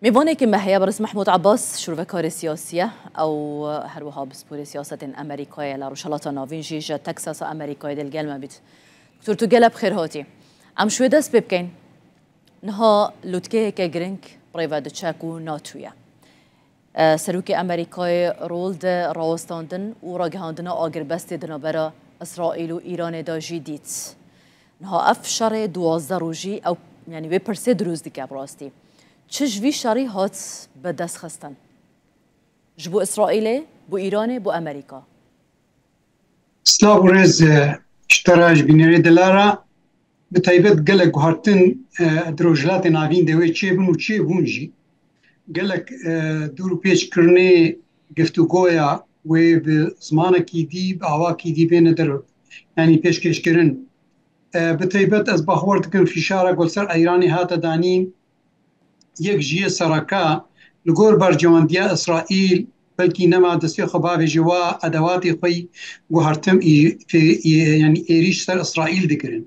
میوانه که مهیا برس محمود عباس شروع کار سیاسیه او هر وها بسپور سیاست امریکای لروشالات ناوین جیج تکساس امریکای دلگل ما بیت دکتور تو گلب خیر هاتی ام شوی دست ببکن نها لوتکه که گرینگ برای دچکو ناتویا سروک امریکای رولد راوستاندن و راگهاندن آگر بست دنبرا اسرائیل و ایران دا جدید نها افشار 12 روزی او یعنی به پرسه دروز دیگه براستی چجوی شری هات به دست خستن جبو اسرائیل بو ایران بو امریکا سلاو رز اشتراج بینری دلارا به تایبت گلک هارتن دروجلات ناوین دوی چه بون و چه بونجی گلک دور پیش کرنه گفتگویا و به زمان کی دی به هوا کی دی بین در یعنی پیش کش کرن به تایبت از باخورد کن فشار گلسر ایرانی هات دانین یک جیه سرکا لگور برجواندیا اسرائیل بلکی نما دستی خباب جوا ادواتی خوی گوهرتم یعنی ایریش سر اسرائیل دکرن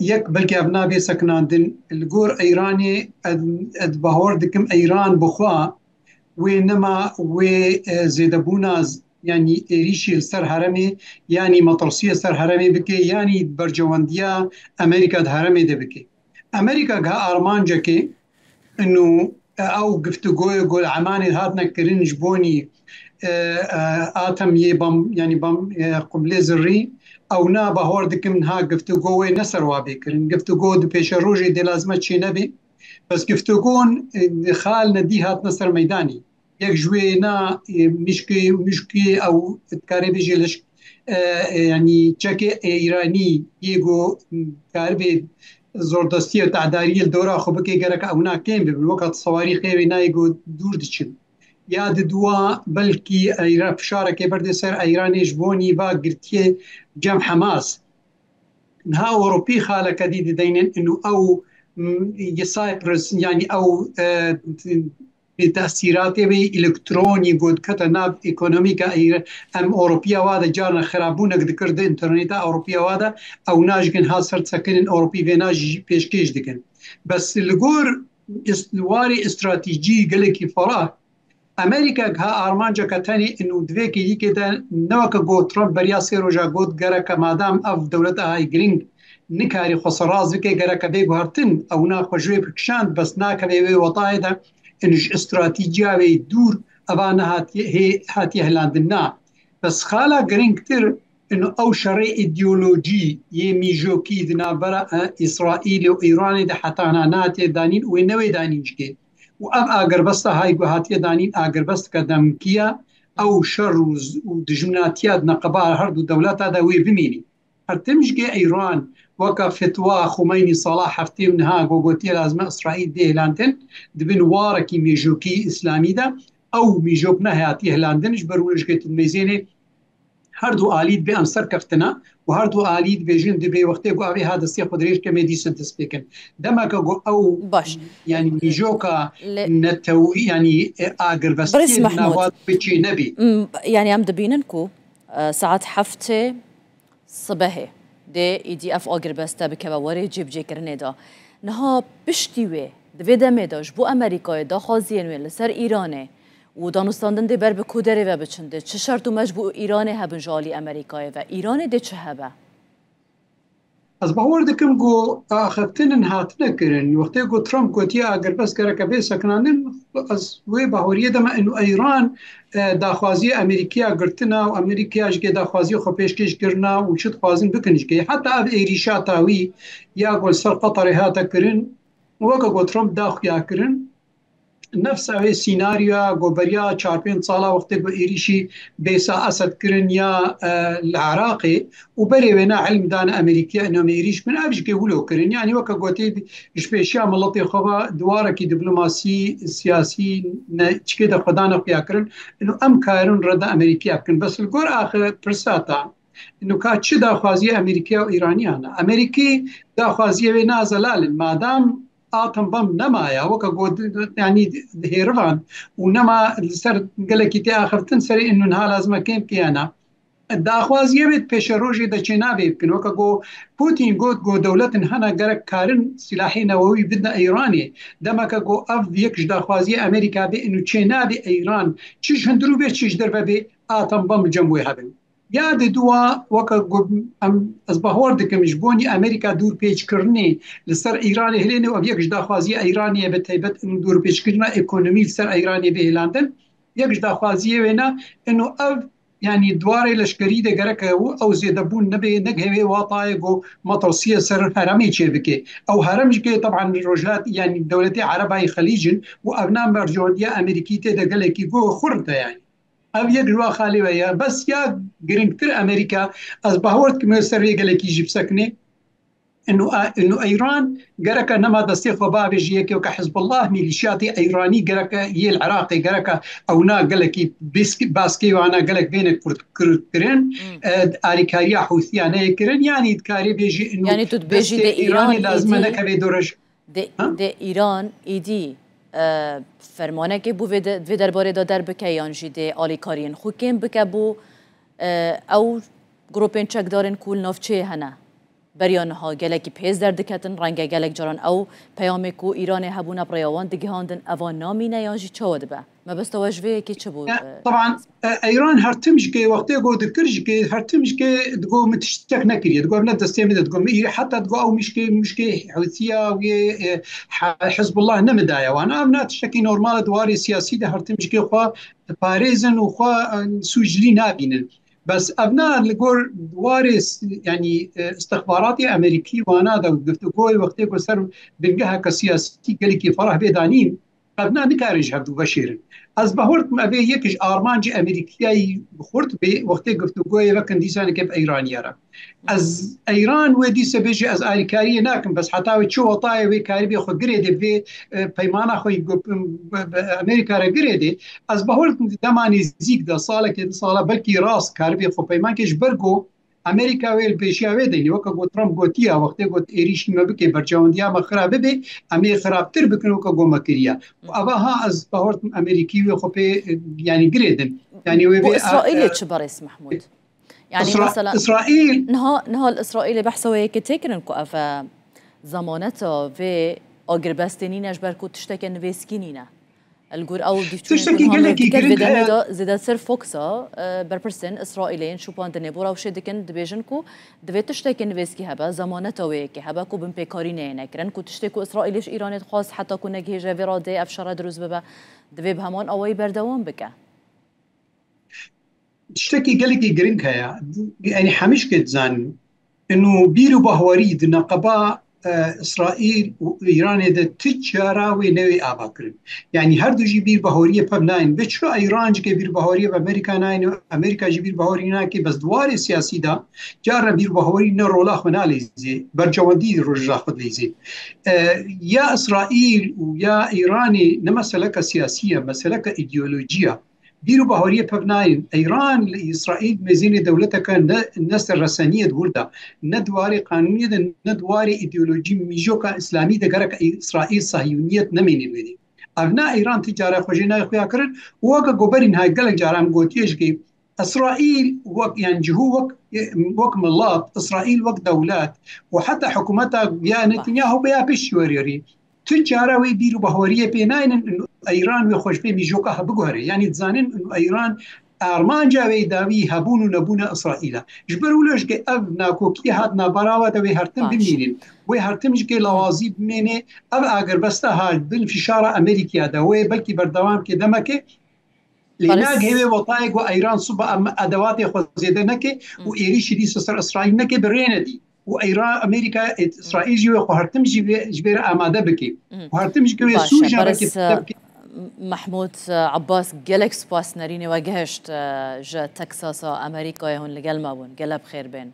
یک بلکی ابنا بی سکناندن لگور ایرانی اد بهور دکم ایران بخوا و نما و زیدبونا یعنی ایریشی سر حرمی یعنی مطرسی سر حرمی بکی یعنی برجواندیا امریکا ده حرمی ده بکی امریکا که آرمانجا که انه او گفتگوی گل عمانی هاتنا کرین جبونی آتم یه بام یعنی بام قبل زری او نا بهور دکم ها گفتگوی نصر وابی کرین گفتگو دو پیش روزی دی لازمه چی نبی بس گفتگون خال ندی هات نصر میدانی یک جوی نا مشکی او کاری بجیلش یعنی چک ایرانی یگو کاری زوردستی و تعداری دورا خوب که گرک اونا کم به وقت صواری خیلی نایگو دور دچن یاد دوا بلکی ایران فشار که برد سر ایران جبونی و گرتی جمع حماس نها اوروبی خاله کدید دینن انه او یسایپرس یعنی او تأثیرات به الکترونی گود کتا ناب اکونومیکا ام اوروبیا وادا جارنا خرابونه دکرد انترنتا اوروبیا وادا او ناجگن ها سرد سکنن اوروبی و ناج پیشکش دکن بس لگور واری استراتیجی گلکی فرا امریکا ها آرمانجا کتانی انو دوی که یکی دا نوکا گو ترامپ بریا سی روژا گود گره که مادام اف دولت های گرینگ نکاری خسراز بکی گره که بی گوهرتن او نا خوشوی بکشاند بس ناکا بی وطای دا انش استراتیجیا وی دور اوانه هاتی هلاندنا بس خالا گرینگ تر انو او شرع ایدئولوژی یه میجوکی دنا برا اسرائیل و ایران ده حتانا ناتی دانین و نوی دانینش که و ام اگر بست های گو هاتی دانین اگر بست کدام کیا او شر و دجمناتیات نقبار هر دو دولت دا وی بمینی هر تمش که ایران وكا فتوى خميني صلاح هفتي ونها قوتي لازم اسرائيل دي هلانتن دبن واركي ميجوكي اسلامي دا او ميجوك نهاتي هلاندنش برولش كي تميزيني هردو آليد بي امسر كفتنا وهردو آليد بيجين دي بي وقتي قو ابي هذا السيخ ودريش كميدي سنتسبيكن دمك قو او باش يعني ميجوكا نتو يعني اقر بس نواد بيجي نبي يعني ام دبيننكو ساعات حفتي صباحي ده ایدی اف آگر بسته به کبواری جیب جی کرنه دا نها پشتیوه دویده میداش بو امریکای دا خوازی نوی لسر ایرانه و دانستاندن ده بر به کودره و بچنده چه شرط و مجبو ایرانه هبن جالی امریکای و ایرانه ده چه هبه؟ از باور دکم گو خفتن هات نکرن وقتی گو ترامپ گوتی اگر بس کرا کبی سکنانن از وی باوریه دم انو ایران داخوازی امریکا گرتنا و امریکاش که داخوازی خو پیشکش کرنا و چت خوازن بکنش که حتی اب ایریشا تاوی یا گل سر قطر هات کرن وقا گو ترامپ داخیا کرن نفس اوی سيناريو غوبريا چارپين صالا وقت گو ایریشی بیسا اسد کرن یا العراقي وبري ونا علم دان امريكا انهم يريش من ابش كيقولوا كرن يعني وكا غوتي اشبيشيا ملطي خبا دواركي دبلوماسي سياسي تشكيدا خدانا قيا كرن انه ام كارن رد امريكا كن بس الجور اخر برساتا انه كاتش داخوازي امريكا وايرانيانا امريكي داخوازي ونا زلال مادام آتم بام نمايا وكا قود يعني هيرفان ونما سر قال لك تي اخر تنسري انه نها لازم كيم كيانا داخوازیه بید پیش روژی دا چینا بید کن وکا گو پوتین گو دولت هنه گرک کارن سلاحی نووی بدنا ایرانی دمکا گو اف یکش داخوازی امریکا بی انو چینا بی ایران چیش هندرو بی چیش در بی آتم بام جنبوی هبن یاد دوا وکا گو از بهور دکمش بونی امریکا دور پیچ کرنی لسر ایرانی هلینه و یکش داخوازی ایرانی به تایبت انو دور پیچ کرنا اکونومی لسر ایرانی به هلاندن یکش داخوازی وینا انو اف يعني دواري لشكري ده جرك او زيدبون نبي نجهوي واطايق ومطرسيه سر هرمي شبكه او هرمش كي طبعا الرجلات يعني دولتي عربي خليج وابناء مرجوديه امريكيه ده قال لك جو خرطه يعني او يجلوا خالي ويا بس يا جرينكتر امريكا از بهورت كما سر قال لك يجيب سكنه انه ايران جرك نما دستي خباب جيك وكحزب الله ميليشياتي ايراني جرك هي العراقي جرك او نا قالك باسكي وانا قالك بين كرين اريكاريا حوثيانه كرين يعني تكاري بيجي انه يعني تبيجي دي ايراني لازم انك بدورج دي ايران ايدي فرمانه که بو وی درباره دا در بکه یانجی ده آلی کارین خو کم بکه بو او گروپین چک دارن کول نافچه هنه بریان ها گلکی پیز در دکتن رنگ گلک جران او پیام کو ایران هبونه پریوان دگهاندن اوان نامینه یانجی چود به ما بس توجهه که چه بود طبعا ایران هرتمش که وقتی گو دکرش که هرتمش که دگو متشتک نکریه دگو من دستیم دگو حتی دگو او مشکه حوثیه و حزب الله نمدايه وانا ابنا تشتكي نورمال دواري سياسي ده هرتمش که خوا باريزن وخوا سوجلي نابينن بس ابناء لقور دوارس يعني استخباراتي امريكي وانا دا قفتوي وقتي كو سر بنجها كسياسي قال لك فرح بيدانين ابناء نكارج هبدو بشير از بهورت ما به يكش ارمانج امريكي بخورت به وقتي قفتوي وكن ديسان كيف ايرانيا از ایران و دیسه بيجي از آلیکاری ناکن بس حتی چو وطای و کاری بی خود گریده به پیمانه خوی امریکا را گریده از بهول دمانی زیگ ده ساله که ساله بلکی راست کاری بی خود پیمان کش برگو امریکا ویل پیشیا ویدنی وکا گو ترامپ گوتیا وقتی گو ایریشی ما بکی برجاوندیا ما خرابه بی امی خرابتر بکن وکا گو مکریا و اوها از بهورت امریکی و خود يعني گریدن يعني و اسرائیل چه برس محمود يعني مثلا اسرائيل نها الاسرائيلي بحثوا هيك تكرن كوفا ضمانتها في اجربستنينش بركو تشتكي نفيسكينينا الجور او تشتكي قال لك يقول زيدا سر فوكسا بربرسن اسرائيليين شو باندني بورا وشدكن دبيجنكو دبي تشتكي نفيسكي هبا ضمانتها ويك هبا كو بمبيكارينه نكرن كو تشتكو اسرائيليش ايران خاص حتى كنا جهه فيرادي افشار دروز ببا دبي بهمان اوي بردوام بك تشتكي قال لك جرينكا يعني حمش كتزان انه بيرو بهوري نقبا اسرائيل وايران اذا تجاره ونوي اباكر يعني هر دو جيبير بهوريه بناين بچو ايران جي بير بهوريه بامريكا ناين امريكا جيبير بهوري ناكي بس دوار سياسي دا جار بير بهوري نرولا خناليزي برجوندي رجا خد ليزي يا اسرائيل ويا ايراني نمسلك سياسيه مسلك ايديولوجيه بيرو بهوريه ببناين ايران لاسرائيل مزين دولتك الناس الرسانيه دوردا ندواري قانونيه ندواري ايديولوجي ميجوكا اسلامي دغرك اسرائيل صهيونيه نميني بدي ابناء ايران تجاره خجينا خويا كرن وقا غوبرين هاي قالك جارام غوتيش كي اسرائيل وق يعني جهو وق ملات اسرائيل وق دولات وحتى حكومتها يا نتنياهو بيا بيشوريري تجاره وي بيرو بهوريه بيناين انه ايران وخوش بي ميجوكا هبغوري يعني تزانين انه ايران ارمان جاوي داوي هبون ونبون اسرائيل جبرولوش كي اب ناكوكي هاد نابراوه دوي هرتم بمينين وي هرتم جي لوازي بميني اب اگر بستا هاد بالفشاره امريكا دوي بلكي بردوام كي دمكي لناك هي وطايق وايران صبا ادوات خوزيدنكي وايريش دي سر اسرائيل نكي بريندي وايران امريكا اسرائيل جي وهرتم جبير اماده بكي وهرتم جي سوجا بكي محمود عباس جالك سباس ناريني واجهشت جا تكساس امريكا هون لقل ما بون قلب خير بين